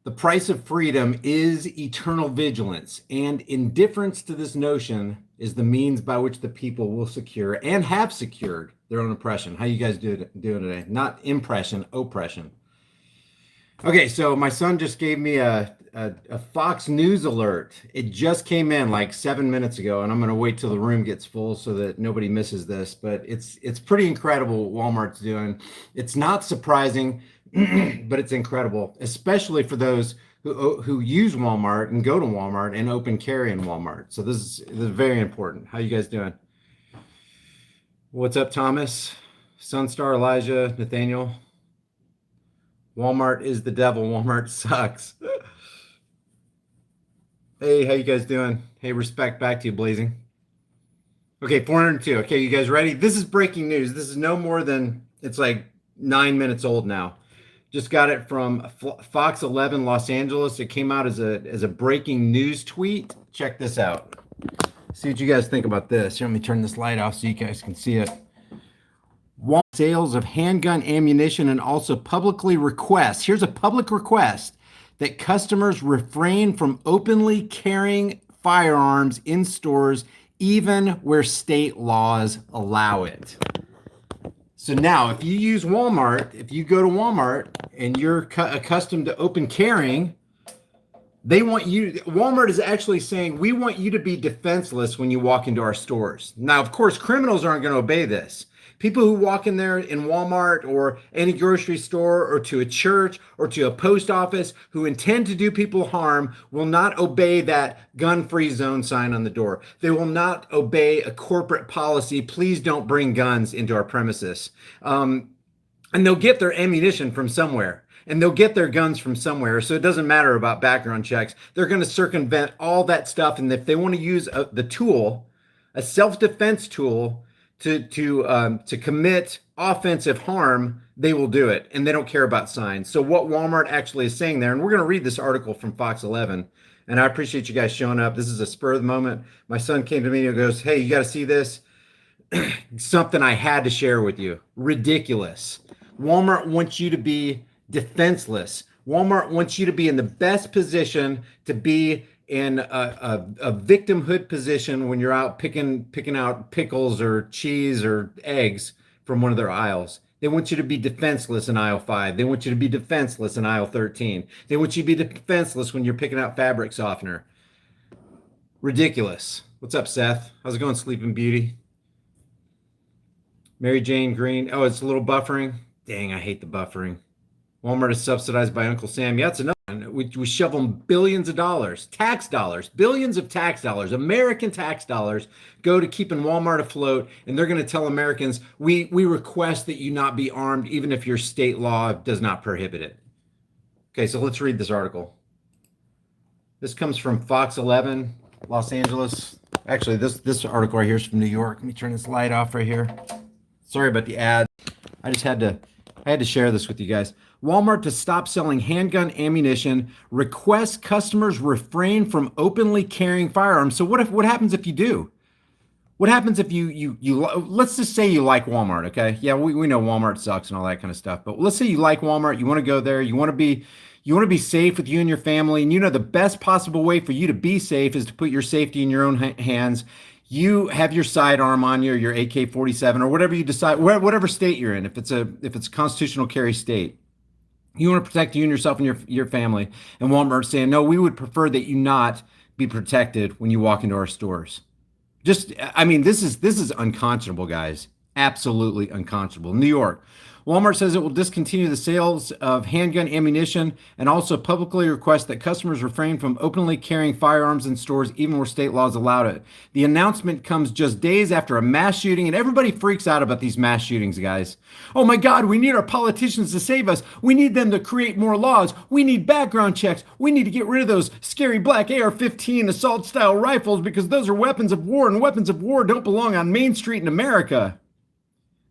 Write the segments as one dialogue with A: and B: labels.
A: The price of freedom is eternal vigilance, and indifference to this notion is the means by which the people will secure and have secured their own oppression. How you guys doing today? Not impression, oppression. Okay, so my son just gave me a Fox News alert. It just came in like 7 minutes ago, and I'm going to wait till the room gets full so that nobody misses this. But it's pretty incredible what Walmart's doing. It's not surprising, but it's incredible, especially for those who use Walmart and go to Walmart and open carry in Walmart. So this is very important. How you guys doing? What's up, Thomas? Sunstar, Elijah, Nathaniel? Walmart is the devil. Walmart sucks. Hey, how you guys doing? Hey, respect back to you, Blazing. Okay, 402. Okay, you guys ready? This is breaking news. This is no more than, it's like 9 minutes old now. Just got it from Fox 11 Los Angeles. It came out as a breaking news tweet. Check this out. See what you guys think about this. Here, let me turn this light off so you guys can see it. Walmart sales of handgun ammunition and also publicly requests. Here's a public request that customers refrain from openly carrying firearms in stores, even where state laws allow it. So now, if you use Walmart, if you go to Walmart and you're accustomed to open carrying, they want you, Walmart is actually saying, we want you to be defenseless when you walk into our stores. Now, of course, criminals aren't going to obey this. People who walk in there in Walmart or any grocery store or to a church or to a post office who intend to do people harm will not obey that gun-free zone sign on the door. They will not obey a corporate policy. Please don't bring guns into our premises. And they'll get their ammunition from somewhere. And they'll get their guns from somewhere. So it doesn't matter about background checks. They're going to circumvent all that stuff. And if they want to use the tool, a self-defense tool, to commit offensive harm, they will do it, and they don't care about signs. So what Walmart actually is saying there, and we're going to read this article from Fox 11, and I appreciate you guys showing up. This is a spur of the moment. My son came to me and goes, hey, you got to see this. Something I had to share with you. Ridiculous. Walmart wants you to be defenseless. Walmart wants you to be in the best position to be in a victimhood position when you're out picking out pickles or cheese or eggs from one of their aisles. They want you to be defenseless in aisle 5. They want you to be defenseless in aisle 13. They want you to be defenseless when you're picking out fabric softener. Ridiculous. What's up, Seth? How's it going, Sleeping Beauty? Mary Jane Green. Oh, it's a little buffering. Dang, I hate the buffering. Walmart is subsidized by Uncle Sam. Yeah, it's another one. We shove them billions of dollars, tax dollars, billions of tax dollars, American tax dollars go to keeping Walmart afloat. And they're going to tell Americans, we request that you not be armed, even if your state law does not prohibit it. Okay, so let's read this article. This comes from Fox 11, Los Angeles. Actually, this article right here is from New York. Let me turn this light off right here. Sorry about the ad. I had to share this with you guys. Walmart to stop selling handgun ammunition, requests customers refrain from openly carrying firearms. So what happens if you do? What happens if you let's just say you like Walmart, okay? Yeah, we know Walmart sucks and all that kind of stuff, but let's say you like Walmart, you want to go there, you want to be safe with you and your family, and you know the best possible way for you to be safe is to put your safety in your own hands. You have your sidearm on you, or your AK-47, or whatever you decide, whatever state you're in, if it's a constitutional carry state. You want to protect you and yourself and your family. And Walmart's saying, no, we would prefer that you not be protected when you walk into our stores. I mean, this is unconscionable, guys. Absolutely unconscionable. New York. Walmart says it will discontinue the sales of handgun ammunition and also publicly request that customers refrain from openly carrying firearms in stores, even where state laws allow it. The announcement comes just days after a mass shooting, and everybody freaks out about these mass shootings, guys. Oh my God, we need our politicians to save us. We need them to create more laws. We need background checks. We need to get rid of those scary black AR-15 assault-style rifles because those are weapons of war, and weapons of war don't belong on Main Street in America.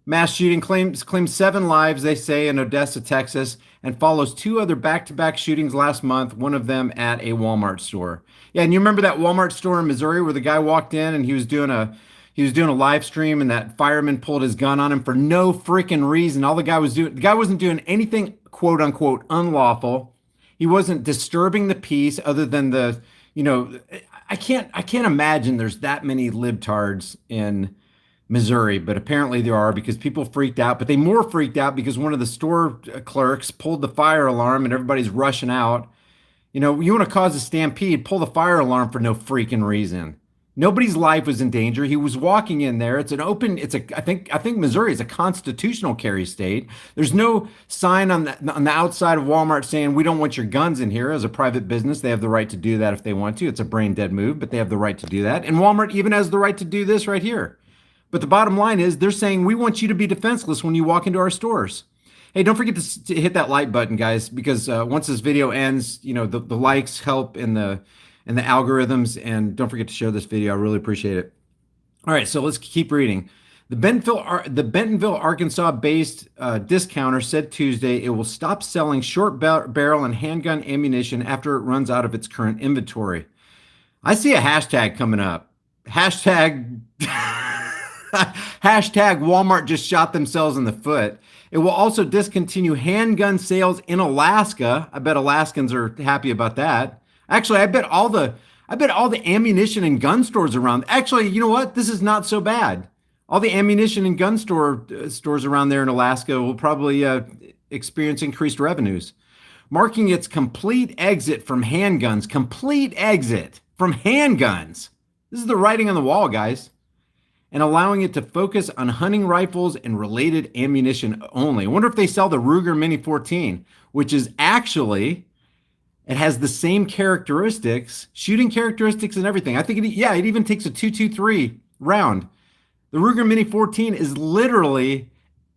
A: Mass shooting claims 7 lives, they say, in Odessa, Texas, and follows 2 other back-to-back shootings last month, one of them at a Walmart store. Yeah, and you remember that Walmart store in Missouri where the guy walked in and he was doing a live stream and that fireman pulled his gun on him for no freaking reason. All the guy wasn't doing anything quote unquote unlawful. He wasn't disturbing the peace other than the, you know, I can't imagine there's that many libtards in Missouri, but apparently there are because people freaked out, but they more freaked out because one of the store clerks pulled the fire alarm and everybody's rushing out. You know, you want to cause a stampede, pull the fire alarm for no freaking reason. Nobody's life was in danger. He was walking in there. It's an open, I think Missouri is a constitutional carry state. There's no sign on the outside of Walmart saying we don't want your guns in here. As a private business, they have the right to do that if they want to. It's a brain dead move, but they have the right to do that. And Walmart even has the right to do this right here. But the bottom line is they're saying we want you to be defenseless when you walk into our stores. Hey, don't forget to hit that like button, guys, because once this video ends, you know, the likes help in the algorithms, and don't forget to share this video. I really appreciate it. All right, so let's keep reading. The Bentonville, Arkansas-based discounter said Tuesday it will stop selling short barrel and handgun ammunition after it runs out of its current inventory. I see a hashtag coming up. Hashtag hashtag Walmart just shot themselves in the foot. It will also discontinue handgun sales in Alaska. I bet Alaskans are happy about that. Actually, I bet all the ammunition and gun stores around. Actually, you know what? This is not so bad. All the ammunition and gun stores around there in Alaska will probably experience increased revenues, marking its complete exit from handguns. Complete exit from handguns. This is the writing on the wall, guys. And allowing it to focus on hunting rifles and related ammunition only. I wonder if they sell the Ruger Mini 14, which is actually, it has the same characteristics, shooting characteristics and everything. I think it even takes a 223 round. The Ruger Mini 14 is literally,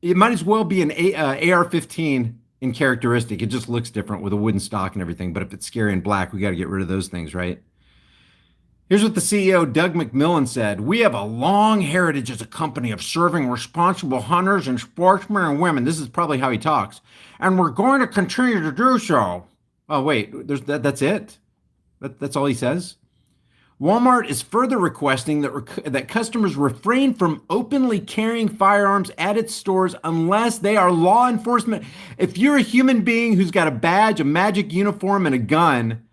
A: it might as well be an AR-15 in characteristic. It just looks different with a wooden stock and everything. But if it's scary and black, we got to get rid of those things, right? Here's what the CEO, Doug McMillan, said. We have a long heritage as a company of serving responsible hunters and sportsmen and women. This is probably how he talks. And we're going to continue to do so. Oh, wait, that's it? That's all he says? Walmart is further requesting that customers refrain from openly carrying firearms at its stores unless they are law enforcement. If you're a human being who's got a badge, a magic uniform, and a gun,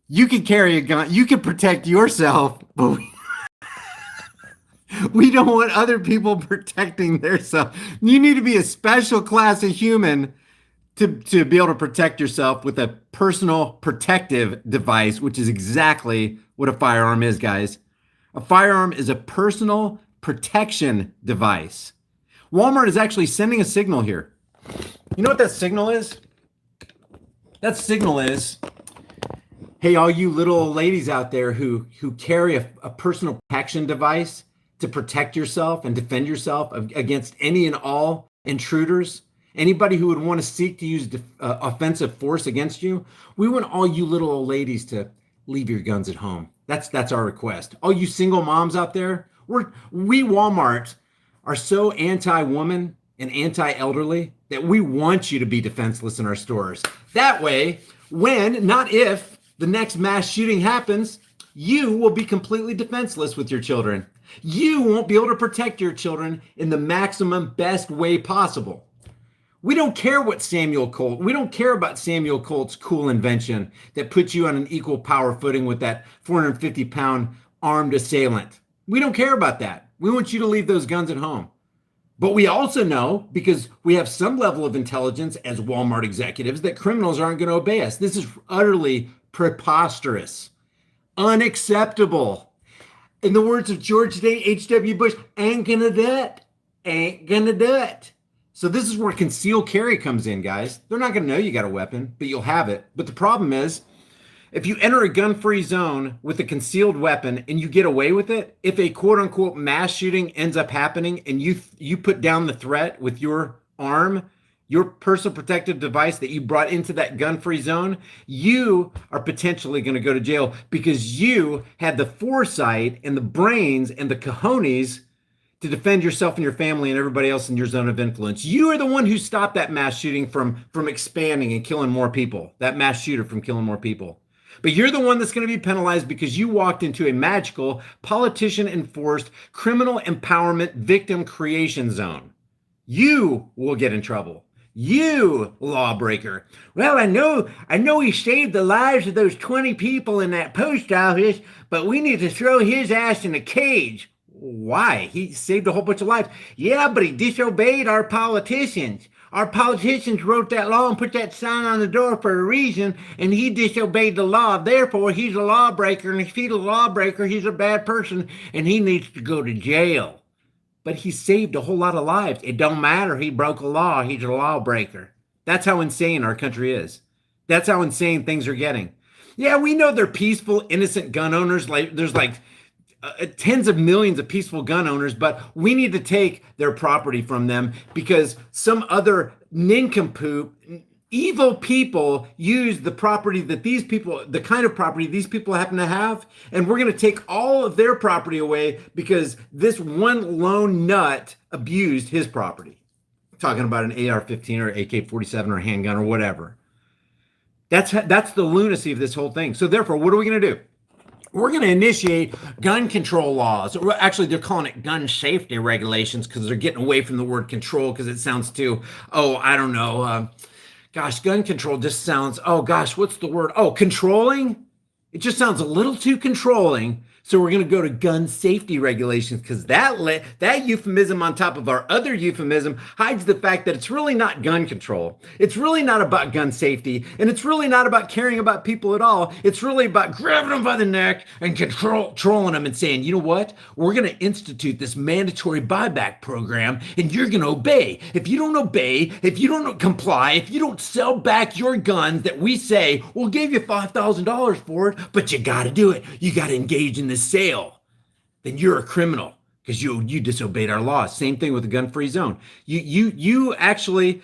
A: you can carry a gun. You can protect yourself, but we don't want other people protecting themselves. You need to be a special class of human to be able to protect yourself with a personal protective device, which is exactly what a firearm is, guys. A firearm is a personal protection device. Walmart is actually sending a signal here. You know what that signal is? That signal is, hey, all you little old ladies out there who carry a personal protection device to protect yourself and defend yourself against any and all intruders, anybody who would want to seek to use offensive force against you, we want all you little old ladies to leave your guns at home. That's our request. All you single moms out there, we Walmart are so anti-woman and anti-elderly that we want you to be defenseless in our stores. That way, when, not if, the next mass shooting happens, you will be completely defenseless with your children. You won't be able to protect your children in the maximum best way possible. We don't care what we don't care about Samuel Colt's cool invention that puts you on an equal power footing with that 450-pound armed assailant. We don't care about that. We want you to leave those guns at home. But we also know, because we have some level of intelligence as Walmart executives, that criminals aren't going to obey us. This is utterly preposterous, unacceptable. In the words of George H.W. Bush, ain't gonna do it. Ain't gonna do it. So this is where concealed carry comes in, guys. They're not gonna know you got a weapon, but you'll have it. But the problem is, if you enter a gun-free zone with a concealed weapon and you get away with it, if a quote-unquote mass shooting ends up happening and you put down the threat with your arm, your personal protective device that you brought into that gun-free zone, you are potentially going to go to jail because you had the foresight and the brains and the cojones to defend yourself and your family and everybody else in your zone of influence. You are the one who stopped that mass shooting from expanding and killing more people, that mass shooter from killing more people. But you're the one that's going to be penalized because you walked into a magical, politician-enforced, criminal empowerment victim creation zone. You will get in trouble. You lawbreaker. Well, I know he saved the lives of those 20 people in that post office, but we need to throw his ass in a cage. Why? He saved a whole bunch of lives. Yeah, but he disobeyed our politicians. Our politicians wrote that law and put that sign on the door for a reason, and he disobeyed the law. Therefore, he's a lawbreaker, and if he's a lawbreaker, he's a bad person, and he needs to go to jail. But he saved a whole lot of lives. It don't matter. He broke a law. He's a lawbreaker. That's how insane our country is. That's how insane things are getting. Yeah, we know they're peaceful, innocent gun owners. Like there's like tens of millions of peaceful gun owners, but we need to take their property from them because some other nincompoop, evil people use the property that these people, the kind of property these people happen to have, and we're going to take all of their property away because this one lone nut abused his property. Talking about an AR-15 or AK-47 or handgun or whatever. That's the lunacy of this whole thing. So therefore, what are we going to do? We're going to initiate gun control laws. Actually, they're calling it gun safety regulations because they're getting away from the word control because it sounds too, oh, I don't know. Gosh, gun control just sounds, oh gosh, what's the word? Oh, controlling? It just sounds a little too controlling. So we're going to go to gun safety regulations because that euphemism on top of our other euphemism hides the fact that it's really not gun control. It's really not about gun safety, and it's really not about caring about people at all. It's really about grabbing them by the neck and controlling them and saying, you know what? We're going to institute this mandatory buyback program, and you're going to obey. If you don't obey, if you don't comply, if you don't sell back your guns that we say, we'll give you $5,000 for it, but you got to do it. You got to engage in this sale, then you're a criminal because you disobeyed our laws. Same thing with the gun-free zone. You actually,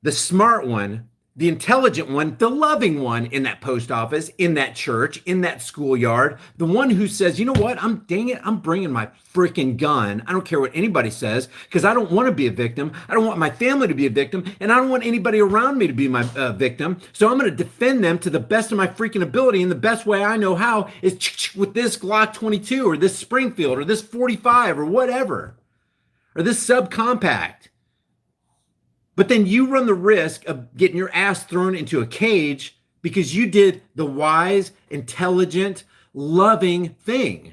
A: the smart one, the intelligent one, the loving one in that post office, in that church, in that schoolyard, the one who says, you know what, I'm bringing my freaking gun. I don't care what anybody says because I don't want to be a victim. I don't want my family to be a victim, and I don't want anybody around me to be my victim. So I'm going to defend them to the best of my freaking ability, and the best way I know how is with this Glock 22 or this Springfield or this 45 or whatever, or this subcompact. But then you run the risk of getting your ass thrown into a cage because you did the wise, intelligent, loving thing.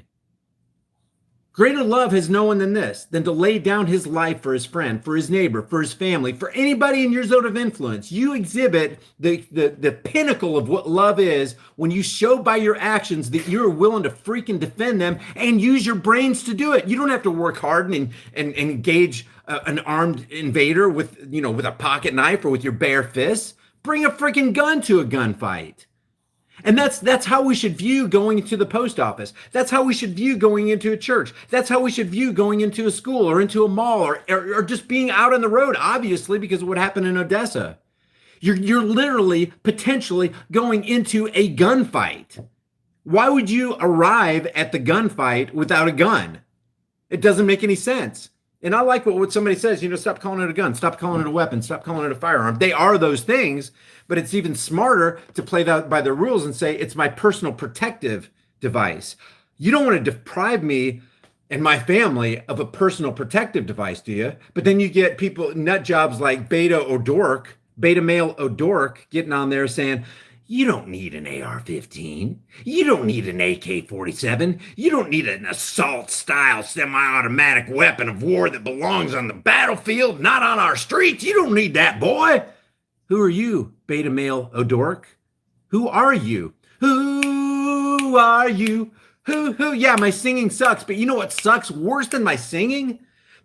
A: Greater love has no one than this, than to lay down his life for his friend, for his neighbor, for his family, for anybody in your zone of influence. You exhibit the pinnacle of what love is when you show by your actions that you're willing to freaking defend them and use your brains to do it. You don't have to work hard and engage an armed invader with a pocket knife or with your bare fists. Bring a freaking gun to a gunfight. And that's how we should view going to the post office. That's how we should view going into a church. That's how we should view going into a school or into a mall or just being out on the road, obviously, because of what happened in Odessa. You're literally potentially going into a gunfight. Why would you arrive at the gunfight without a gun? It doesn't make any sense. And I like what somebody says, stop calling it a gun, stop calling it a weapon, stop calling it a firearm. They are those things, but it's even smarter to play that by the rules and say it's my personal protective device. You don't want to deprive me and my family of a personal protective device, do you? But then you get people, nut jobs like Beta Male O'Dork getting on there saying, you don't need an AR-15. You don't need an AK-47. You don't need an assault-style semi-automatic weapon of war that belongs on the battlefield, not on our streets. You don't need that, boy. Who are you, Beta Male O'Dork? Who are you? Who are you? Who? Yeah, my singing sucks, but you know what sucks worse than my singing?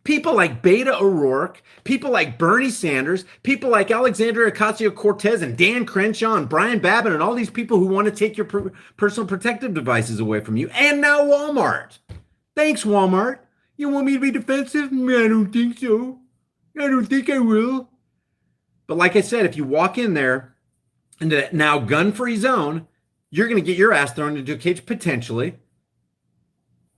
A: People like Beta O'Rourke, people like Bernie Sanders, people like Alexandria Ocasio-Cortez and Dan Crenshaw and Brian Babbitt and all these people who want to take your personal protective devices away from you. And now Walmart. Thanks, Walmart. You want me to be defensive? I don't think so. I don't think I will. But like I said, if you walk in there into that now gun-free zone, you're going to get your ass thrown into a cage potentially.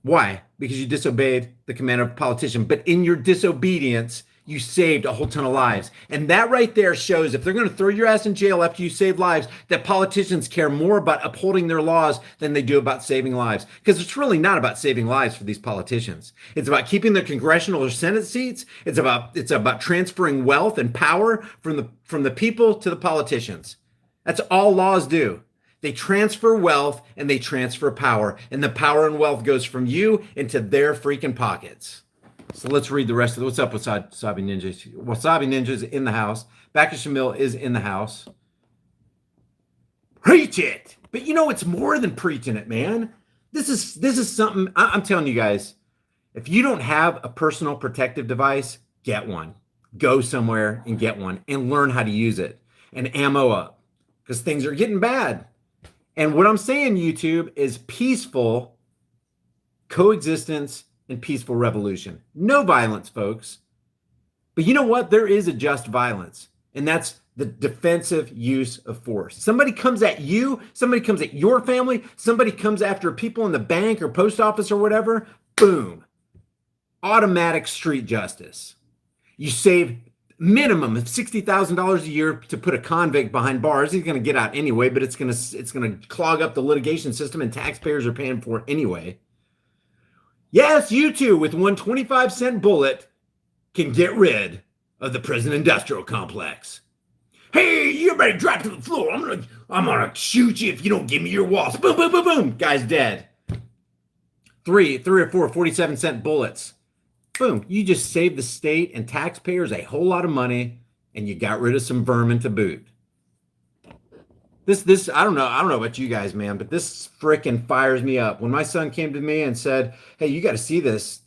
A: Why? Because you disobeyed the command of a politician. But in your disobedience, you saved a whole ton of lives. And that right there shows if they're going to throw your ass in jail after you save lives, that politicians care more about upholding their laws than they do about saving lives. Because it's really not about saving lives for these politicians. It's about keeping their congressional or Senate seats. It's about transferring wealth and power from the people to the politicians. That's all laws do. They transfer wealth and they transfer power, and the power and wealth goes from you into their freaking pockets. So let's read the rest of it. What's up, Wasabi Ninjas? Wasabi Ninjas in the house. Baka Shamil is in the house. Preach it! But you know, it's more than preaching it, man. This is something, I'm telling you guys, if you don't have a personal protective device, get one. Go somewhere and get one and learn how to use it and ammo up because things are getting bad. And what I'm saying, YouTube, is peaceful coexistence and peaceful revolution. No violence, folks. But you know what? There is a just violence, and that's the defensive use of force. Somebody comes at you, somebody comes at your family, somebody comes after people in the bank or post office or whatever, boom. Automatic street justice. You save minimum of $60,000 a year to put a convict behind bars. He's going to get out anyway, but it's going to clog up the litigation system, and taxpayers are paying for it anyway. Yes, you too, with one 25-cent bullet, can get rid of the prison industrial complex. Hey, you better drop to the floor. I'm gonna shoot you if you don't give me your walls. Boom, boom, boom, boom. Guy's dead. Three or four 47-cent bullets. Boom, you just saved the state and taxpayers a whole lot of money, and you got rid of some vermin to boot. This I don't know about you guys, man, but this frickin' fires me up. When my son came to me and said, "Hey, you got to see this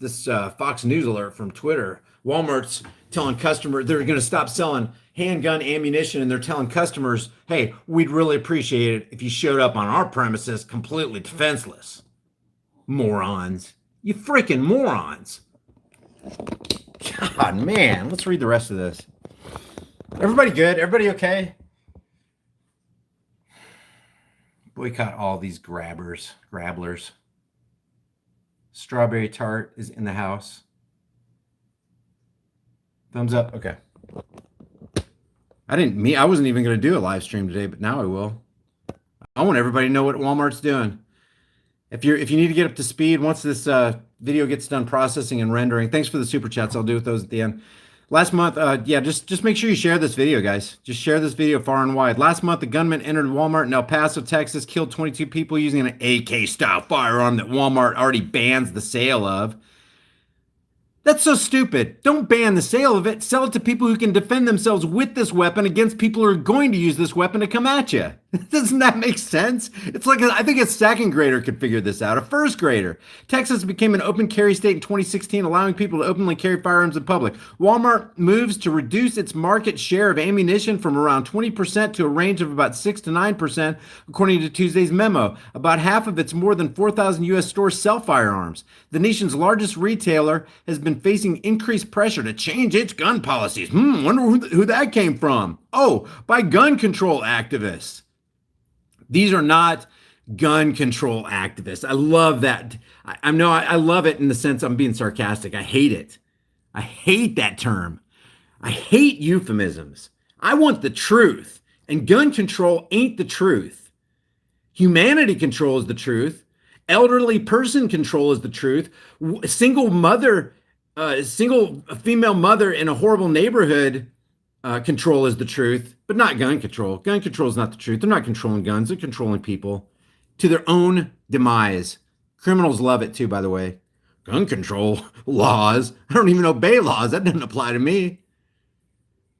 A: Fox News alert from Twitter. Walmart's telling customers they're going to stop selling handgun ammunition, and they're telling customers, hey, we'd really appreciate it if you showed up on our premises completely defenseless." Morons. You freaking morons. God, man. Let's read the rest of this. Everybody good? Everybody okay? Boycott all these grabblers. Strawberry Tart is in the house. Thumbs up. Okay. I wasn't even going to do a live stream today, but now I will. I want everybody to know what Walmart's doing. If you need to get up to speed, once this video gets done processing and rendering, thanks for the super chats. I'll do with those at the end. Last month, just make sure you share this video, guys. Just share this video far and wide. Last month, the gunman entered Walmart in El Paso, Texas, killed 22 people using an AK-style firearm that Walmart already bans the sale of. That's so stupid. Don't ban the sale of it. Sell it to people who can defend themselves with this weapon against people who are going to use this weapon to come at you. Doesn't that make sense? It's like, I think a second grader could figure this out, a first grader. Texas became an open carry state in 2016, allowing people to openly carry firearms in public. Walmart moves to reduce its market share of ammunition from around 20% to a range of about 6 to 9%, according to Tuesday's memo. About half of its more than 4,000 U.S. stores sell firearms. The nation's largest retailer has been facing increased pressure to change its gun policies. Wonder who that came from. Oh, by gun control activists. These are not gun control activists. I love that. I love it in the sense I'm being sarcastic. I hate it. I hate that term. I hate euphemisms. I want the truth, and gun control ain't the truth. Humanity control is the truth. Elderly person control is the truth. Single female mother in a horrible neighborhood control is the truth, but not gun control. Gun control is not the truth. They're not controlling guns. They're controlling people to their own demise. Criminals love it too, by the way. Gun control laws. I don't even obey laws. That doesn't apply to me.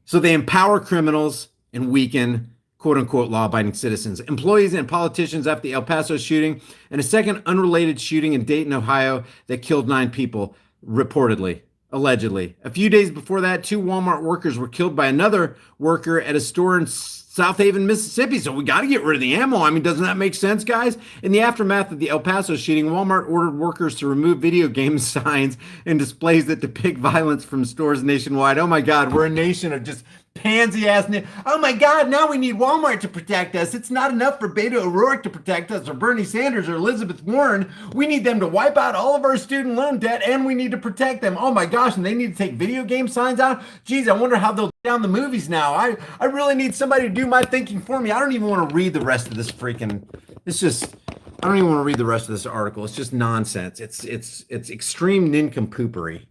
A: So they empower criminals and weaken quote-unquote law-abiding citizens. Employees and politicians after the El Paso shooting and a second unrelated shooting in Dayton, Ohio that killed 9 people, reportedly. Allegedly. A few days before that, 2 Walmart workers were killed by another worker at a store in South Haven, Mississippi. So we got to get rid of the ammo. I mean, doesn't that make sense, guys? In the aftermath of the El Paso shooting, Walmart ordered workers to remove video game signs and displays that depict violence from stores nationwide. Oh my God, we're a nation of just Pansy ass. Oh my God, now we need Walmart to protect us. It's not enough for Beto O'Rourke to protect us or Bernie Sanders or Elizabeth Warren. We need them to wipe out all of our student loan debt and we need to protect them. Oh my gosh, and they need to take video game signs out. Geez, I wonder how they'll down the movies now. I really need somebody to do my thinking for me. I don't even want to read the rest of this freaking. It's just. I don't even want to read the rest of this article. It's just nonsense. It's extreme nincompoopery.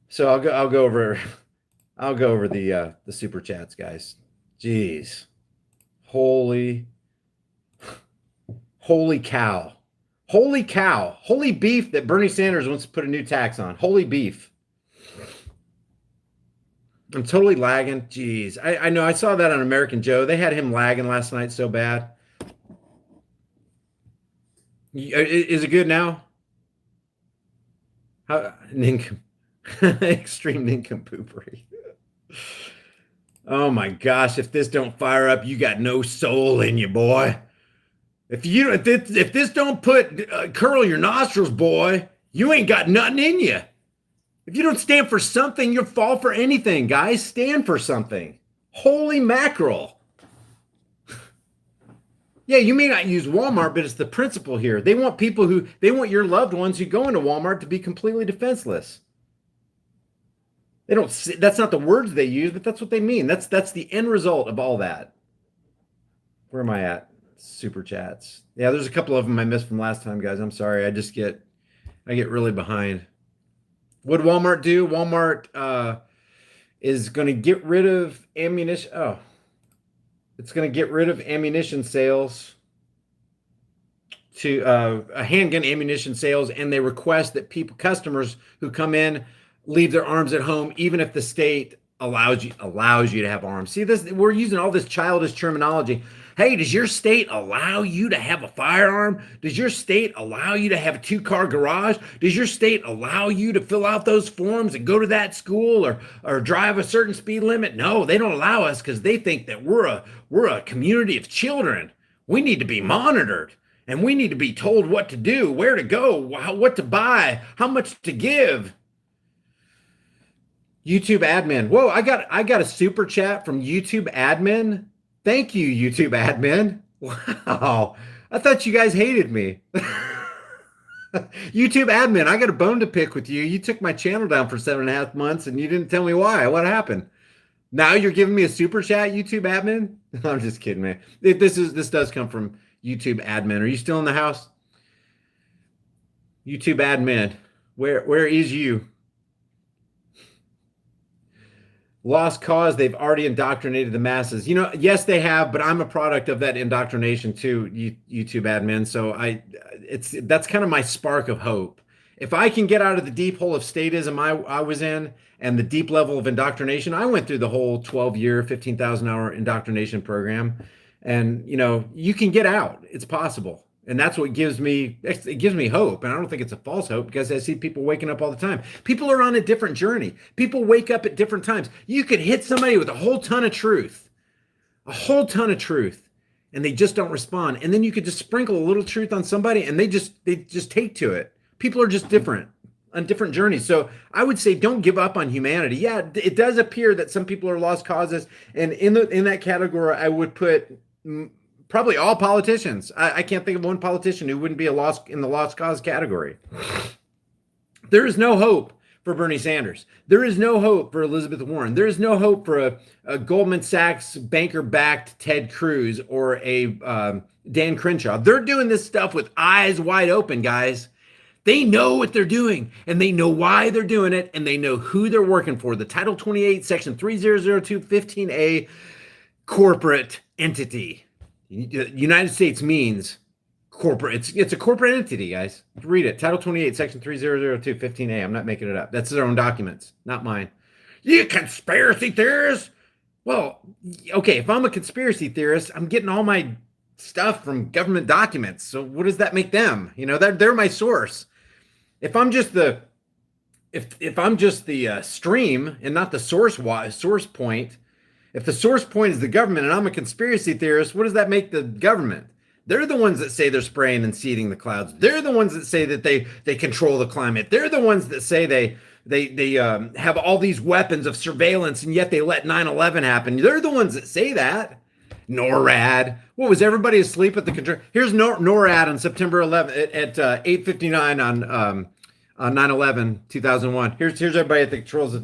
A: So I'll go over the super chats, guys. Jeez. Holy cow. Holy cow. Holy beef that Bernie Sanders wants to put a new tax on. Holy beef. I'm totally lagging. Jeez. I know I saw that on American Joe. They had him lagging last night so bad. Is it good now? How extreme nincompoopery. Oh my gosh! If this don't fire up, you got no soul in you, boy. If this don't put curl your nostrils, boy, you ain't got nothing in you. If you don't stand for something, you'll fall for anything, guys. Stand for something. Holy mackerel. Yeah, you may not use Walmart, but it's the principle here. They want your loved ones who go into Walmart to be completely defenseless. That's not the words they use, but that's what they mean. That's the end result of all that. Where am I at? Super chats. Yeah, there's a couple of them I missed from last time, guys. I'm sorry. I get really behind. What did Walmart do? Walmart is going to get rid of ammunition. Oh. It's going to get rid of ammunition sales to handgun ammunition sales, and they request that customers who come in, leave their arms at home, even if the state allows you to have arms. See this? We're using all this childish terminology. Hey, does your state allow you to have a firearm? Does your state allow you to have a 2-car garage? Does your state allow you to fill out those forms and go to that school or drive a certain speed limit? No, they don't allow us because they think that we're a community of children. We need to be monitored and we need to be told what to do, where to go, what to buy, how much to give. YouTube admin. Whoa, I got a super chat from YouTube admin. Thank you, YouTube admin. Wow. I thought you guys hated me. YouTube admin, I got a bone to pick with you. You took my channel down for 7.5 months and you didn't tell me why. What happened? Now you're giving me a super chat, YouTube admin? I'm just kidding, man. This does come from YouTube admin. Are you still in the house? YouTube admin, where is you? Lost cause, they've already indoctrinated the masses. Yes, they have, but I'm a product of that indoctrination too, YouTube admin. So that's kind of my spark of hope. If I can get out of the deep hole of statism I was in and the deep level of indoctrination, I went through the whole 12-year, 15,000-hour indoctrination program. And, you can get out. It's possible. And that's what gives me hope. And I don't think it's a false hope because I see people waking up all the time. People are on a different journey. People wake up at different times. You could hit somebody with a whole ton of truth, and they just don't respond. And then you could just sprinkle a little truth on somebody and they just take to it. People are just different on different journeys. So I would say don't give up on humanity. Yeah, it does appear that some people are lost causes. And in that category, I would put probably all politicians. I can't think of one politician who wouldn't be in the lost cause category. There is no hope for Bernie Sanders. There is no hope for Elizabeth Warren. There is no hope for a Goldman Sachs banker-backed Ted Cruz or a Dan Crenshaw. They're doing this stuff with eyes wide open, guys. They know what they're doing, and they know why they're doing it, and they know who they're working for. The Title 28, Section 3002, 15A corporate entity. United States means corporate. It's a corporate entity, guys. Read it. Title 28, Section 3002, 15A. I'm not making it up. That's their own documents, not mine. You conspiracy theorists? Well, okay, if I'm a conspiracy theorist, I'm getting all my stuff from government documents. So what does that make them? They're my source. If I'm just the stream and not the source point, if the source point is the government and I'm a conspiracy theorist, what does that make the government? They're the ones that say they're spraying and seeding the clouds. They're the ones that say that they control the climate. They're the ones that say They have all these weapons of surveillance, and yet they let 9/11 happen. They're the ones that say that. NORAD. What was everybody asleep at the control? Here's NORAD on September 11th at 8:59 on 9/11 2001. Here's everybody at the controls.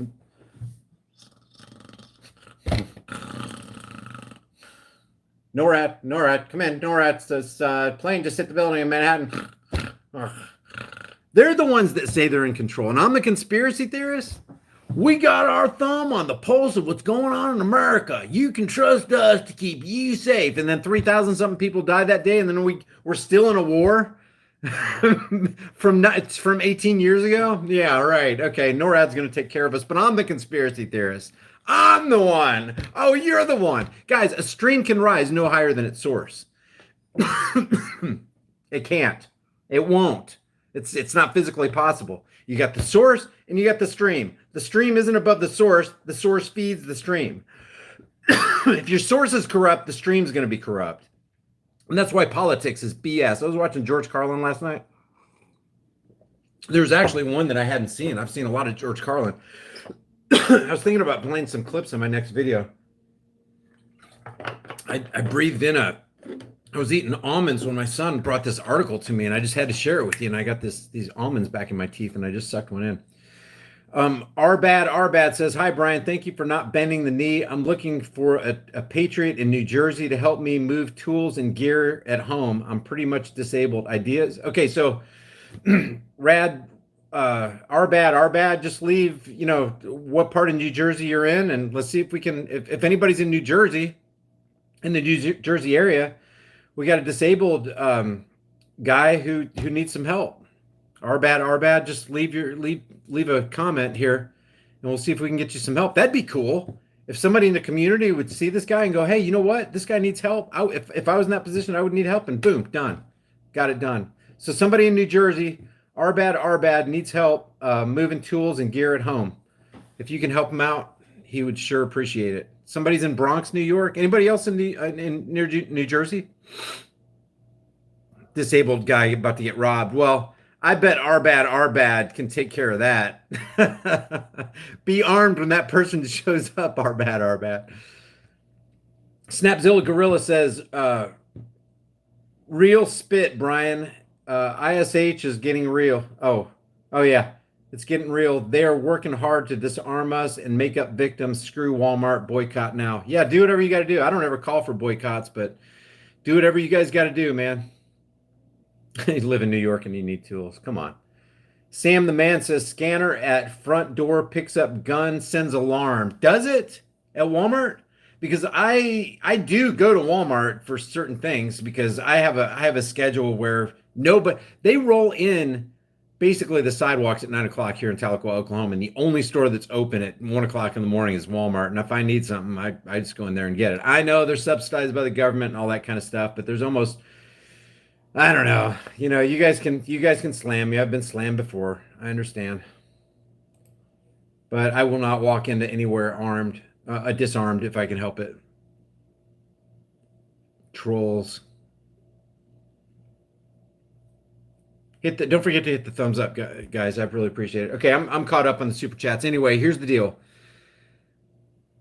A: NORAD, come in. NORAD says plane just hit the building in Manhattan. They're the ones that say they're in control, and I'm the conspiracy theorist. We got our thumb on the pulse of what's going on in America. You can trust us to keep you safe. And then 3,000 something people died that day, and then we're still in a war from 18 years ago. Yeah, right. Okay, NORAD's going to take care of us, but I'm the conspiracy theorist. I'm the one. Oh, you're the one. Guys, a stream can rise no higher than its source. It can't. It won't. It's not physically possible. You got the source and you got the stream. The stream isn't above the source feeds the stream. If your source is corrupt, the stream's going to be corrupt. And that's why politics is BS. I was watching George Carlin last night. There's actually one that I hadn't seen. I've seen a lot of George Carlin. I was thinking about playing some clips in my next video. I breathed in I was eating almonds when my son brought this article to me, and I just had to share it with you. And I got these almonds back in my teeth, and I just sucked one in. Arbad says, hi, Brian. Thank you for not bending the knee. I'm looking for a patriot in New Jersey to help me move tools and gear at home. I'm pretty much disabled. Ideas? Okay, so Arbad, just leave, what part of New Jersey you're in, and let's see if we can, if anybody's in New Jersey, in the New Jersey area, we got a disabled guy who needs some help. Arbad, just leave a comment here, and we'll see if we can get you some help. That'd be cool. If somebody in the community would see this guy and go, hey, you know what? This guy needs help. If I was in that position, I would need help, and boom, done. Got it done. So somebody in New Jersey, Arbad needs help moving tools and gear at home. If you can help him out, he would sure appreciate it. Somebody's in Bronx, New York. Anybody else in near New Jersey? Disabled guy about to get robbed. Well, I bet Arbad can take care of that. Be armed when that person shows up, Arbad. Snapzilla Gorilla says, real spit, Brian. ISH is getting real. Oh yeah, it's getting real. They are working hard to disarm us and make up victims. Screw Walmart, boycott now. Yeah, do whatever you got to do. I don't ever call for boycotts, but do whatever you guys got to do, man. You live in New York and you need tools. Come on. Sam the man says, scanner at front door picks up gun, sends alarm. Does it at Walmart? Because I do go to Walmart for certain things, because I have a schedule where they roll in basically the sidewalks at 9 o'clock here in Tahlequah, Oklahoma, and the only store that's open at 1 o'clock in the morning is Walmart. And if I need something, I just go in there and get it. I know they're subsidized by the government and all that kind of stuff, but there's almost, I don't know. You guys can slam me. I've been slammed before. I understand. But I will not walk into anywhere disarmed if I can help it. Trolls. Don't forget to hit the thumbs up, guys. I really appreciate it. Okay, I'm caught up on the super chats. Anyway, here's the deal.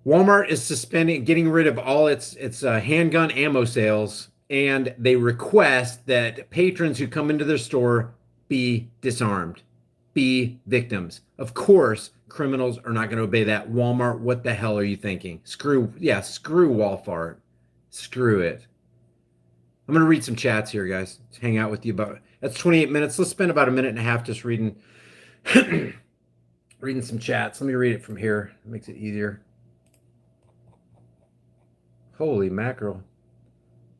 A: Walmart is getting rid of all its handgun ammo sales, and they request that patrons who come into their store be disarmed, be victims. Of course, criminals are not going to obey that. Walmart, what the hell are you thinking? Screw Walmart. Screw it. I'm going to read some chats here, guys. Let's hang out with you that's 28 minutes. Let's spend about a minute and a half just reading some chats. Let me read it from here. It makes it easier. Holy mackerel.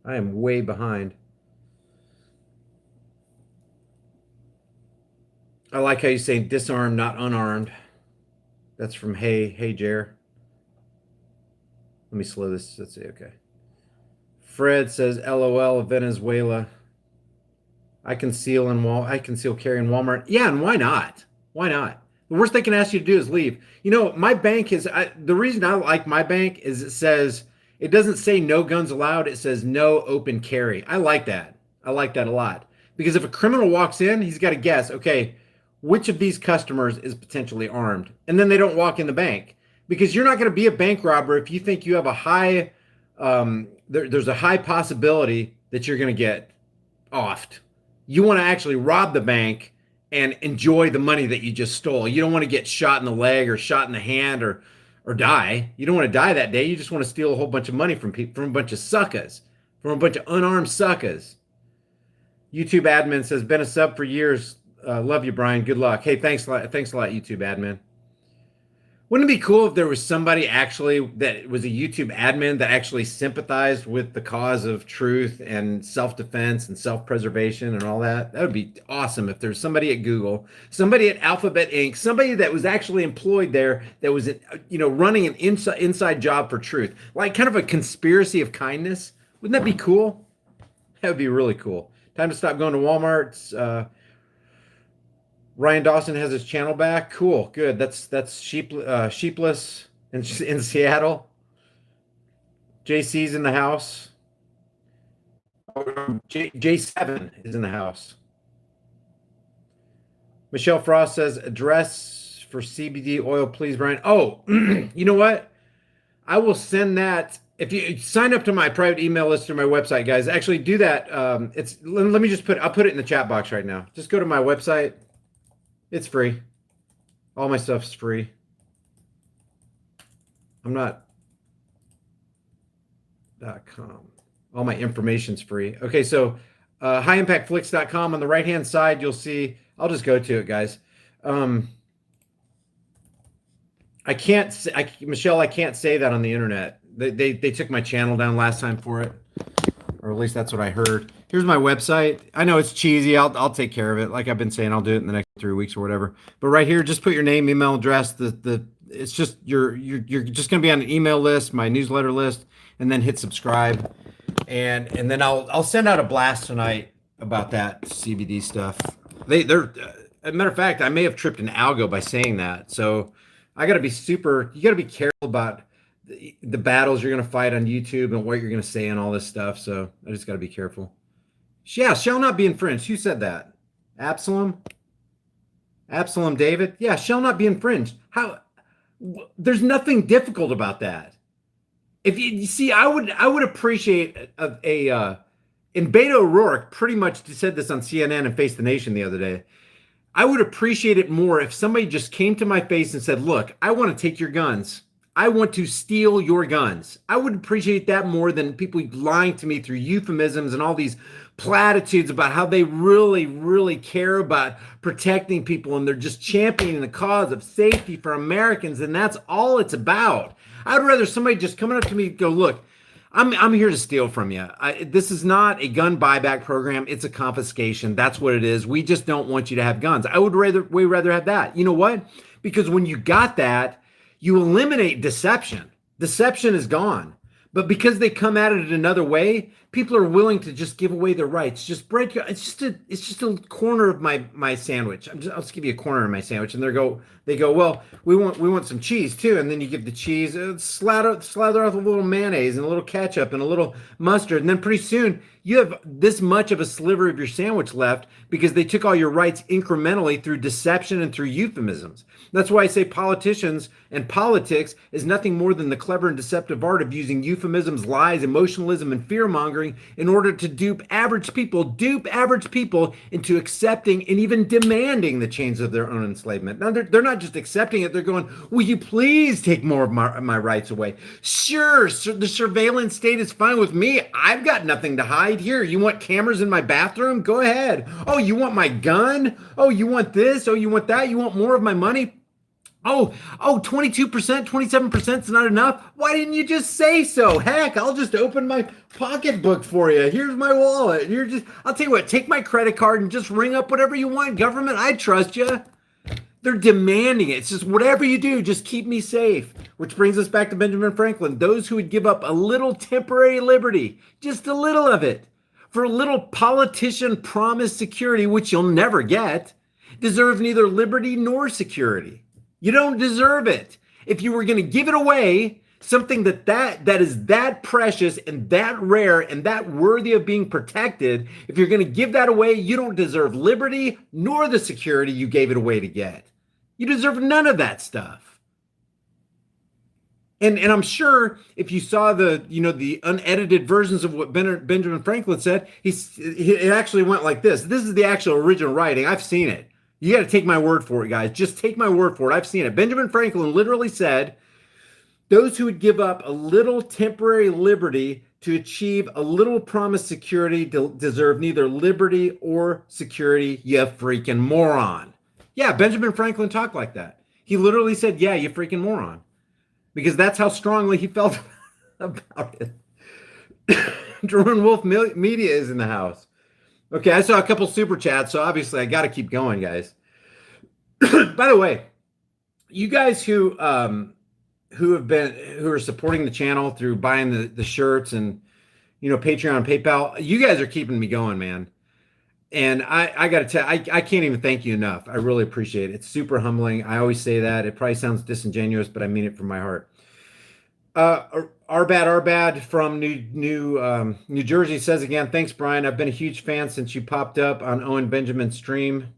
A: I am way behind. I like how you say disarmed, not unarmed. That's from Hey Jer. Let me slow this. Let's see. Okay. Fred says, LOL, Venezuela. I conceal carry in Walmart. Yeah, and why not? Why not? The worst they can ask you to do is leave. My bank the reason I like my bank is it doesn't say no guns allowed. It says no open carry. I like that. I like that a lot. Because if a criminal walks in, he's got to guess, okay, which of these customers is potentially armed, and then they don't walk in the bank, because you're not going to be a bank robber if you think you have a high there's a high possibility that you're going to get offed. You want to actually rob the bank and enjoy the money that you just stole. You don't want to get shot in the leg or shot in the hand or die. You don't want to die that day. You just want to steal a whole bunch of money from people, from a bunch of suckers, from a bunch of unarmed suckers. YouTube admin says, been a sub for years. Love you, Brian. Good luck. Hey, thanks a lot. Thanks a lot, YouTube admin. Wouldn't it be cool if there was somebody actually that was a YouTube admin that actually sympathized with the cause of truth and self-defense and self-preservation and all that? That would be awesome if there's somebody at Google, somebody at Alphabet Inc., somebody that was actually employed there that was, running an inside job for truth, like kind of a conspiracy of kindness. Wouldn't that be cool? That would be really cool. Time to stop going to Walmart. Ryan Dawson has his channel back. Cool, good. That's Sheepless in Seattle. JC's in the house. J7 is in the house. Michelle Frost says, address for CBD oil, please, Brian. Oh, you know what? I will send that. If you sign up to my private email list or my website, guys, actually do that. Let me just I'll put it in the chat box right now. Just go to my website. It's free. All my stuff's free. I'm not .com. All my information's free. Okay, so highimpactflix.com on the right-hand side, you'll see, I'll just go to it, guys. Michelle, I can't say that on the internet. They took my channel down last time for it, or at least that's what I heard. Here's my website. I know it's cheesy. I'll take care of it. Like I've been saying, I'll do it in the next 3 weeks or whatever. But right here, just put your name, email address. It's just you're just gonna be on an email list, my newsletter list, and then hit subscribe. And then I'll send out a blast tonight about that CBD stuff. They're as a matter of fact, I may have tripped an algo by saying that. So you gotta be careful about the battles you're gonna fight on YouTube and what you're gonna say and all this stuff. So I just gotta be careful. Yeah, shall not be infringed. Who said that? Absalom David? Yeah, shall not be infringed. How? There's nothing difficult about that. If you see, I would appreciate and Beto O'Rourke pretty much said this on CNN and Face the Nation the other day. I would appreciate it more if somebody just came to my face and said, look, I want to take your guns. I want to steal your guns. I would appreciate that more than people lying to me through euphemisms and all these platitudes about how they really, really care about protecting people and they're just championing the cause of safety for Americans, and that's all it's about. I'd rather somebody just coming up to me and go, look, I'm here to steal from you. This is not a gun buyback program. It's a confiscation. That's what it is. We just don't want you to have guns. I would way rather have that. You know what? Because when you got that, you eliminate deception. Deception is gone. But because they come at it another way, people are willing to just give away their rights. Just break your. It's just a corner of my sandwich. I'll just give you a corner of my sandwich, and they go, well, we want some cheese too, and then you give the cheese, slather off a little mayonnaise and a little ketchup and a little mustard, and then pretty soon you have this much of a sliver of your sandwich left because they took all your rights incrementally through deception and through euphemisms. That's why I say politicians and politics is nothing more than the clever and deceptive art of using euphemisms, lies, emotionalism, and fear-mongering in order to dupe average people into accepting and even demanding the chains of their own enslavement. Now, they're not just accepting it. They're going, will you please take more of my rights away? Sure, the surveillance state is fine with me. I've got nothing to hide. Here, you want cameras in my bathroom? Go ahead. Oh, you want my gun? Oh, you want this? Oh, you want that? You want more of my money? Oh, 22%, 27% is not enough? Why didn't you just say so? Heck, I'll just open my pocketbook for you. Here's my wallet. I'll tell you what, take my credit card and just ring up whatever you want. Government, I trust you. They're demanding it. It's just whatever you do, just keep me safe. Which brings us back to Benjamin Franklin. Those who would give up a little temporary liberty, just a little of it, for a little politician promised security, which you'll never get, deserve neither liberty nor security. You don't deserve it. If you were going to give it away something that is that precious and that rare and that worthy of being protected. If you're going to give that away, you don't deserve liberty nor the security you gave it away to get. You deserve none of that stuff. And I'm sure if you saw the unedited versions of what Benjamin Franklin said, it actually went like this. This is the actual original writing. I've seen it. You got to take my word for it, guys. Just take my word for it. I've seen it. Benjamin Franklin literally said, "Those who would give up a little temporary liberty to achieve a little promised security deserve neither liberty or security, you freaking moron." Yeah, Benjamin Franklin talked like that. He literally said, "Yeah, you freaking moron." Because that's how strongly he felt about it. Jerome Wolf Media is in the house. Okay, I saw a couple super chats, so obviously I got to keep going, guys. By the way, you guys who are supporting the channel through buying the shirts and Patreon, PayPal, you guys are keeping me going, man. And I got to tell, I can't even thank you enough. I really appreciate it. It's super humbling. I always say that. It probably sounds disingenuous, but I mean it from my heart. Arbad from New Jersey says again, "Thanks, Brian. I've been a huge fan since you popped up on Owen Benjamin's stream."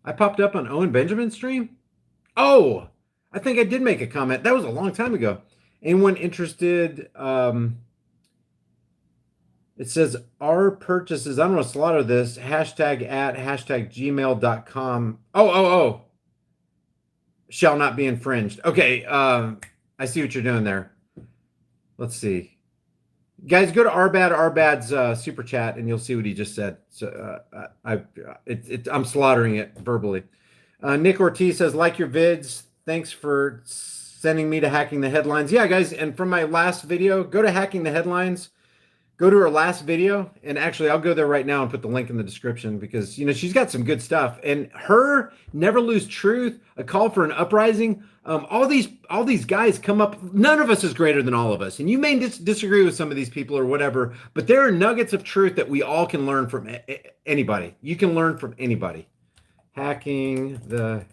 A: I popped up on Owen Benjamin's stream? Oh, I think I did make a comment. That was a long time ago. Anyone interested? It says our purchases. I'm going to slaughter this. #@gmail.com. Oh. Shall not be infringed. Okay. I see what you're doing there. Let's see. Guys, go to Arbad's super chat and you'll see what he just said. So I'm slaughtering it verbally. Nick Ortiz says, "Like your vids. Thanks for sending me to Hacking the Headlines." Yeah, guys. And from my last video, go to Hacking the Headlines. Go to her last video, and actually I'll go there right now and put the link in the description because she's got some good stuff. And her Never Lose Truth, a call for an uprising. All these guys come up. None of us is greater than all of us, and you may disagree with some of these people or whatever, but there are nuggets of truth that we all can learn from anybody. You can learn from anybody. Hacking the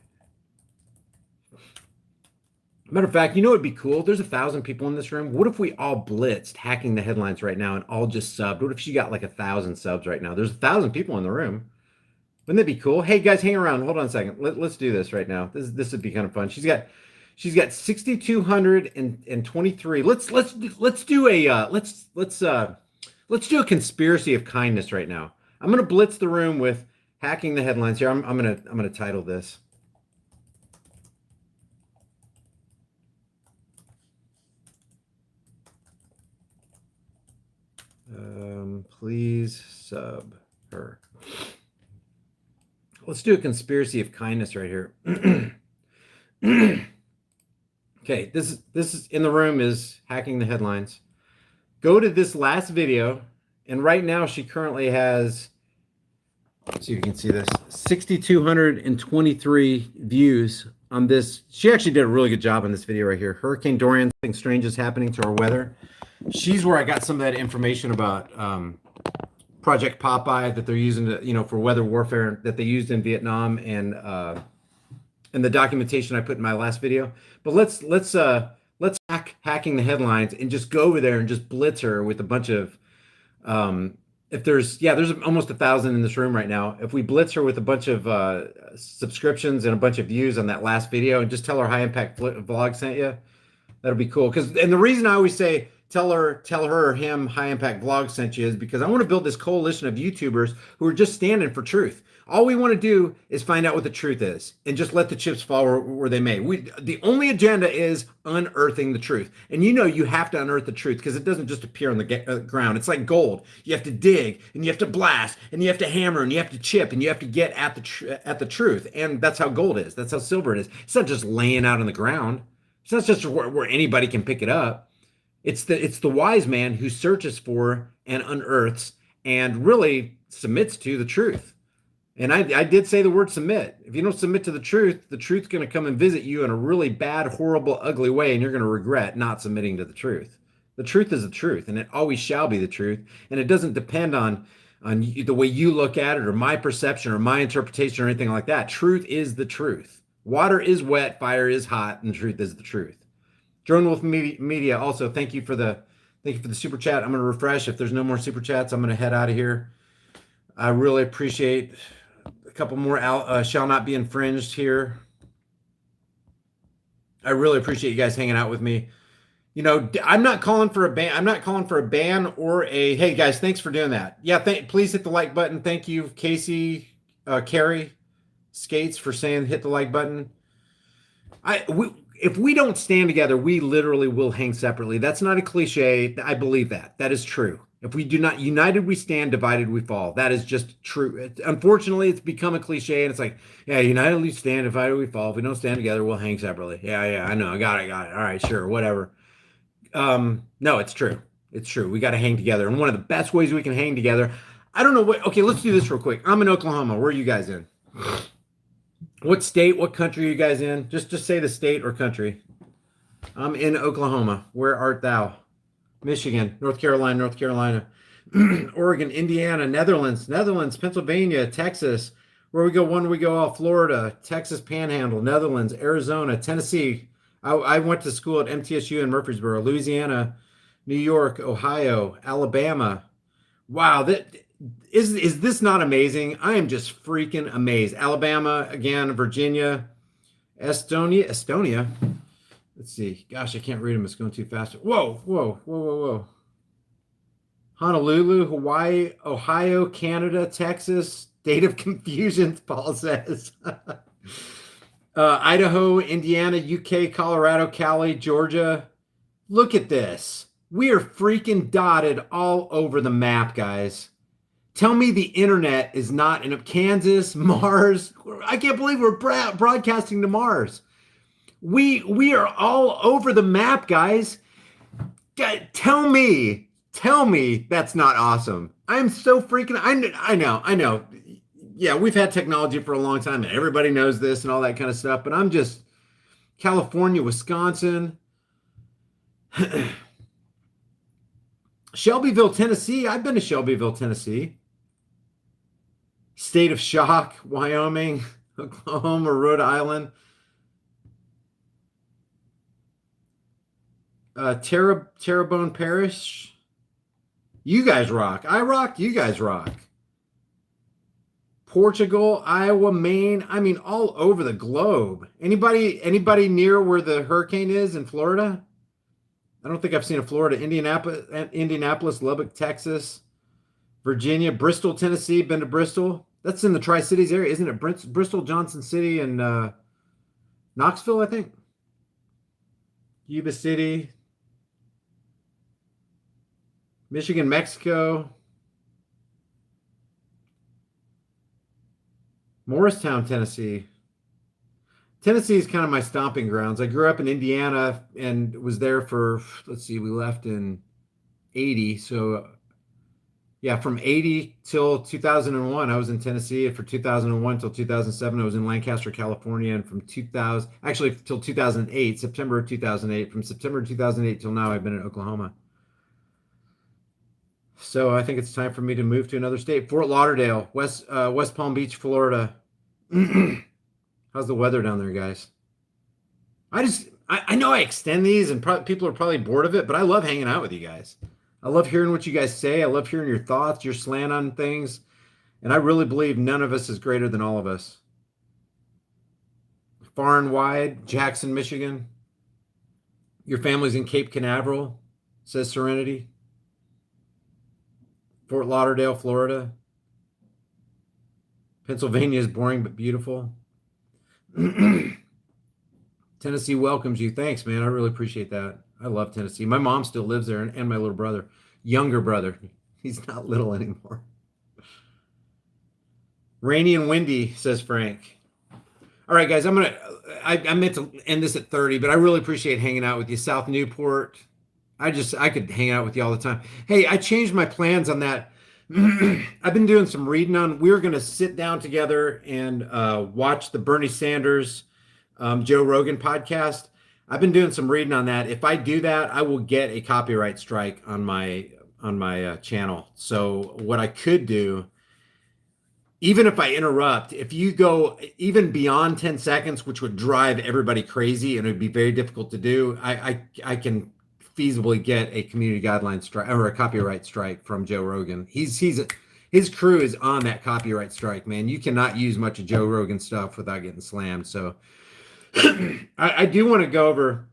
A: Matter of fact, it'd be cool? There's 1,000 people in this room. What if we all blitzed Hacking the Headlines right now and all just subbed? What if she got like 1,000 subs right now? There's 1,000 people in the room. Wouldn't that be cool? Hey guys, hang around. Hold on a second. Let's do this right now. This would be kind of fun. She's got 6,223. Let's do a conspiracy of kindness right now. I'm gonna blitz the room with Hacking the Headlines here. I'm gonna title this. Please sub her. Let's do a conspiracy of kindness right here. Okay, this is in the room is Hacking the Headlines. Go to this last video, and right now she currently has, let's see if you can see this, 6,223 views on this. She actually did a really good job on this video right here. Hurricane Dorian, something strange is happening to our weather. She's where I got some of that information about Project Popeye that they're using to, for weather warfare that they used in Vietnam and the documentation I put in my last video. But let's Hacking the Headlines and just go over there and just blitz her with a bunch of there's almost 1,000 in this room right now. If we blitz her with a bunch of subscriptions and a bunch of views on that last video and just tell her High Impact Vlog sent you, that'll be cool. And the reason I always say tell her or him High Impact Vlog sent you is because I want to build this coalition of YouTubers who are just standing for truth. All we want to do is find out what the truth is and just let the chips fall where they may. The only agenda is unearthing the truth. And you have to unearth the truth because it doesn't just appear on the ground. It's like gold. You have to dig and you have to blast and you have to hammer and you have to chip and you have to get at the truth. And that's how gold is. That's how silver is. It's not just laying out on the ground. It's not just where anybody can pick it up. It's the wise man who searches for and unearths and really submits to the truth. And I did say the word submit. If you don't submit to the truth's going to come and visit you in a really bad, horrible, ugly way, and you're going to regret not submitting to the truth. The truth is the truth, and it always shall be the truth. And it doesn't depend on the way you look at it or my perception or my interpretation or anything like that. Truth is the truth. Water is wet, fire is hot, and the truth is the truth. Drone Wolf Media. Also, thank you for the super chat. I'm gonna refresh. If there's no more super chats, I'm gonna head out of here. I really appreciate a couple more shall not be infringed here. I really appreciate you guys hanging out with me. You know, I'm not calling for a ban. I'm not calling for a ban or a hey guys, thanks for doing that. Yeah, please hit the like button. Thank you, Casey, Carrie, Skates for saying hit the like button. If we don't stand together, we literally will hang separately. That's not a cliche. I believe that. That is true. If we do not united, we stand, divided, we fall. That is just true. Unfortunately, it's become a cliche, and it's like, yeah, united we stand, divided we fall. If we don't stand together, we'll hang separately. Yeah, I know. I got it. All right, sure, whatever. No, it's true. It's true. We got to hang together, and one of the best ways we can hang together. I don't know what. Okay, let's do this real quick. I'm in Oklahoma. Where are you guys in? What state, what country are you guys in? Just say the state or country. I'm in Oklahoma. Where art thou? Michigan, North Carolina, Oregon, Indiana, Netherlands, Pennsylvania, Texas. Where we go, one we go all Florida, Texas Panhandle, Netherlands, Arizona, Tennessee. I went to school at MTSU in Murfreesboro, Louisiana, New York, Ohio, Alabama. Wow, that is this not amazing? I am just freaking amazed. Alabama, again, Virginia, Estonia. Let's see. Gosh, I can't read them. It's going too fast. Whoa. Honolulu, Hawaii, Ohio, Canada, Texas. State of confusion, Paul says. Idaho, Indiana, UK, Colorado, Cali, Georgia. Look at this. We are freaking dotted all over the map, guys. Tell me the internet is not in Kansas, Mars. I can't believe we're broadcasting to Mars. We are all over the map, guys. Tell me that's not awesome. I'm so freaking. I know. Yeah, we've had technology for a long time, and everybody knows this and all that kind of stuff. But I'm just California, Wisconsin. Shelbyville, Tennessee. I've been to Shelbyville, Tennessee. State of Shock, Wyoming, Oklahoma, Rhode Island. Terrebonne Parish. You guys rock. I rock. You guys rock. Portugal, Iowa, Maine. I mean, all over the globe. Anybody near where the hurricane is in Florida? I don't think I've seen a Florida. Indianapolis, Lubbock, Texas, Virginia, Bristol, Tennessee. Been to Bristol. That's in the Tri-Cities area, isn't it? Bristol, Johnson City, and Knoxville, I think. Yuba City, Michigan, Mexico, Morristown, Tennessee. Tennessee is kind of my stomping grounds. I grew up in Indiana and was there for, let's see, we left in 80. So, yeah, from 80 till 2001, I was in Tennessee. And for 2001 till 2007, I was in Lancaster, California. And from 2000, actually, till 2008, September of 2008. From September 2008 till now, I've been in Oklahoma. So I think it's time for me to move to another state. Fort Lauderdale, West Palm Beach, Florida. How's the weather down there, guys? I know I extend these and people are probably bored of it, but I love hanging out with you guys. I love hearing what you guys say. I love hearing your thoughts, your slant on things. And I really believe none of us is greater than all of us. Far and wide, Jackson, Michigan. Your family's in Cape Canaveral, says Serenity. Fort Lauderdale, Florida. Pennsylvania is boring but beautiful. Tennessee welcomes you. Thanks, man. I really appreciate that. I love Tennessee. My mom still lives there, and my little brother, younger brother. He's not little anymore. Rainy and windy, says Frank. All right, guys, I meant to end this at 30, but I really appreciate hanging out with you. South Newport. I could hang out with you all the time. Hey, I changed my plans on that. I've been doing some reading on. We're going to sit down together and watch the Bernie Sanders, Joe Rogan podcast. I've been doing some reading on that. If I do that, I will get a copyright strike on my channel. So what I could do, even if I interrupt, if you go even beyond 10 seconds, which would drive everybody crazy and it would be very difficult to do, I can feasibly get a community guideline strike or a copyright strike from Joe Rogan. His crew is on that copyright strike, man. You cannot use much of Joe Rogan stuff without getting slammed. So I do want to go over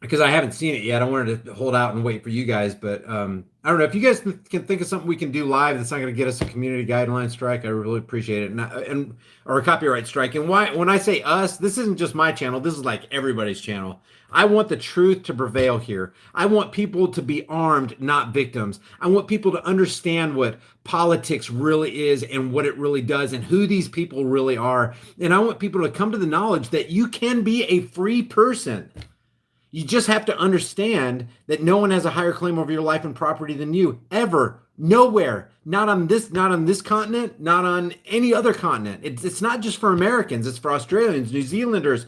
A: because I haven't seen it yet. I wanted to hold out and wait for you guys, but I don't know if you guys can think of something we can do live that's not going to get us a community guideline strike. I really appreciate it, and or a copyright strike. And why, when I say us, this isn't just my channel. This is like everybody's channel. I want the truth to prevail here. I want people to be armed, not victims. I want people to understand what politics really is and what it really does and who these people really are. And I want people to come to the knowledge that you can be a free person. You just have to understand that no one has a higher claim over your life and property than you, ever, nowhere, not on this continent, not on any other continent. It's not just for Americans, it's for Australians, New Zealanders,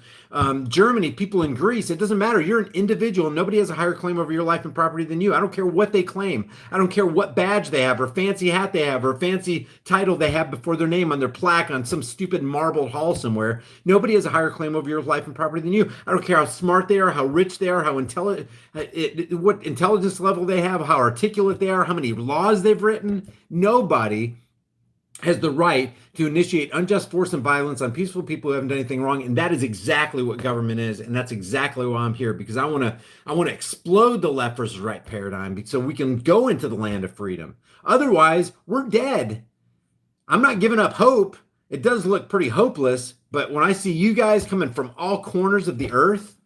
A: Germany, people in Greece. It doesn't matter. You're an individual. Nobody has a higher claim over your life and property than you. I don't care what they claim. I don't care what badge they have or fancy hat they have or fancy title they have before their name on their plaque on some stupid marbled hall somewhere. Nobody has a higher claim over your life and property than you. I don't care how smart they are, how rich they are, how intelligent, what intelligence level they have, how articulate they are, how many laws they've written. Nobody has the right to initiate unjust force and violence on peaceful people who haven't done anything wrong, and that is exactly what government is, and that's exactly why I'm here, because I want to explode the left versus right paradigm so we can go into the land of freedom. Otherwise, we're dead. I'm not giving up hope. It does look pretty hopeless, but when I see you guys coming from all corners of the earth,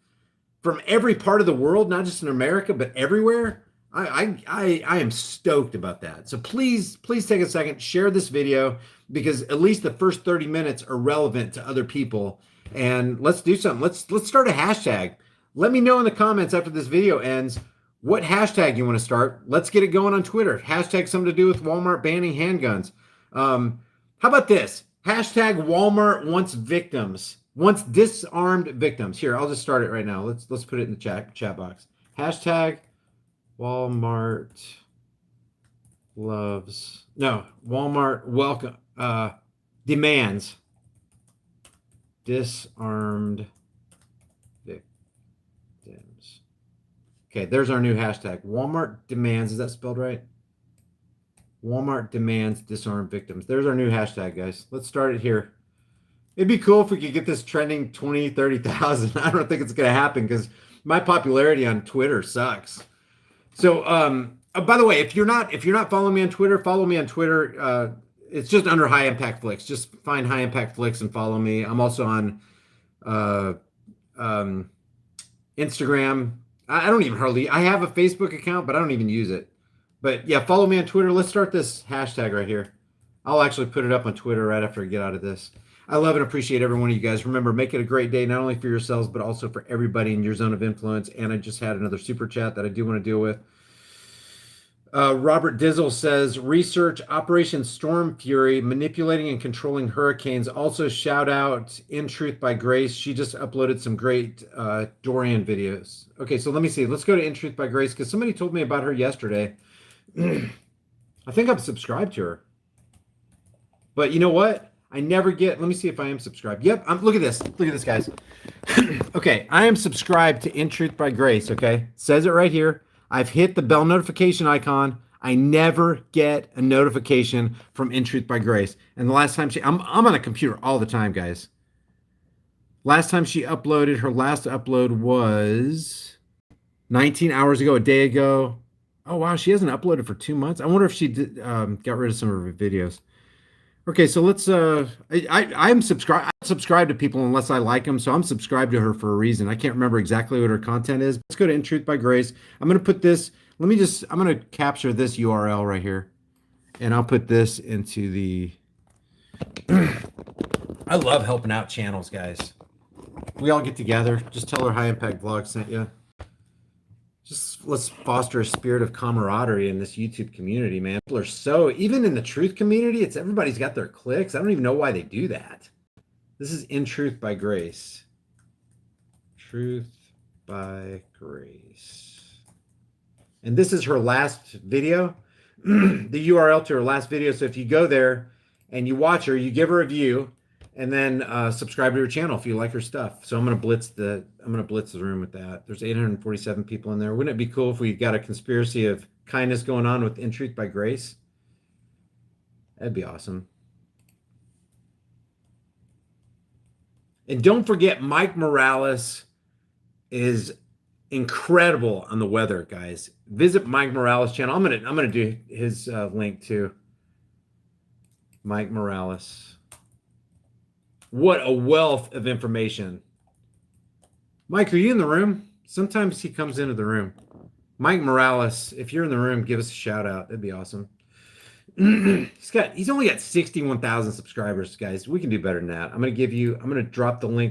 A: from every part of the world, not just in America, but everywhere, I am stoked about that. So please take a second, share this video, because at least the first 30 minutes are relevant to other people. And let's do something. Let's start a hashtag. Let me know in the comments after this video ends what hashtag you want to start. Let's get it going on Twitter. Hashtag something to do with Walmart banning handguns. How about this? Hashtag Walmart wants victims. Wants disarmed victims. Here, I'll just start it right now. Let's put it in the chat box. Hashtag Walmart loves, no, Walmart welcome, demands disarmed victims. Okay, there's our new hashtag. Walmart demands, is that spelled right? Walmart demands disarmed victims. There's our new hashtag, guys. Let's start it here. It'd be cool if we could get this trending 20, 30,000. I don't think it's going to happen because my popularity on Twitter sucks. So, by the way, if you're not following me on Twitter, follow me on Twitter. It's just under High Impact Flicks. Just find High Impact Flicks and follow me. I'm also on Instagram. I don't even hardly. I have a Facebook account, but I don't even use it. But yeah, follow me on Twitter. Let's start this hashtag right here. I'll actually put it up on Twitter right after I get out of this. I love and appreciate every one of you guys. Remember, make it a great day, not only for yourselves, but also for everybody in your zone of influence. And I just had another super chat that I do want to deal with. Robert Dizzle says, research Operation Storm Fury, manipulating and controlling hurricanes. Also, shout out In Truth by Grace. She just uploaded some great Dorian videos. Okay, so let me see. Let's go to In Truth by Grace because somebody told me about her yesterday. I think I'm subscribed to her. But you know what? I never get, let me see if I am subscribed. Yep, look at this. Look at this, guys. Okay, I am subscribed to In Truth by Grace, okay? Says it right here. I've hit the bell notification icon. I never get a notification from In Truth by Grace. And the last time I'm on a computer all the time, guys. Last time she uploaded, her last upload was 19 hours ago, a day ago. Oh, wow, she hasn't uploaded for 2 months. I wonder if she did, got rid of some of her videos. Okay, so let's, I'm subscribed to people unless I like them, so I'm subscribed to her for a reason. I can't remember exactly what her content is. Let's go to In Truth by Grace. I'm going to put this, I'm going to capture this URL right here, and I'll put this into the, I love helping out channels, guys. We all get together. Just tell her High Impact Vlog sent you. Just let's foster a spirit of camaraderie in this YouTube community, man. People are so, even in the truth community, it's everybody's got their clicks. I don't even know why they do that. This is In Truth by Grace. Truth by Grace. And this is her last video, the URL to her last video. So if you go there and you watch her, you give her a review, and then subscribe to her channel if you like her stuff. So I'm gonna blitz the room with that. There's 847 people in there. Wouldn't it be cool if we got a conspiracy of kindness going on with In Truth by Grace? That'd be awesome. And don't forget, Mike Morales is incredible on the weather, guys. Visit Mike Morales' channel. I'm gonna do his link too. Mike Morales. What a wealth of information. Mike, are you in the room? Sometimes he comes into the room. Mike Morales, if you're in the room, give us a shout out. That'd be awesome. He's only got 61,000 subscribers, guys. We can do better than that. I'm gonna drop the link to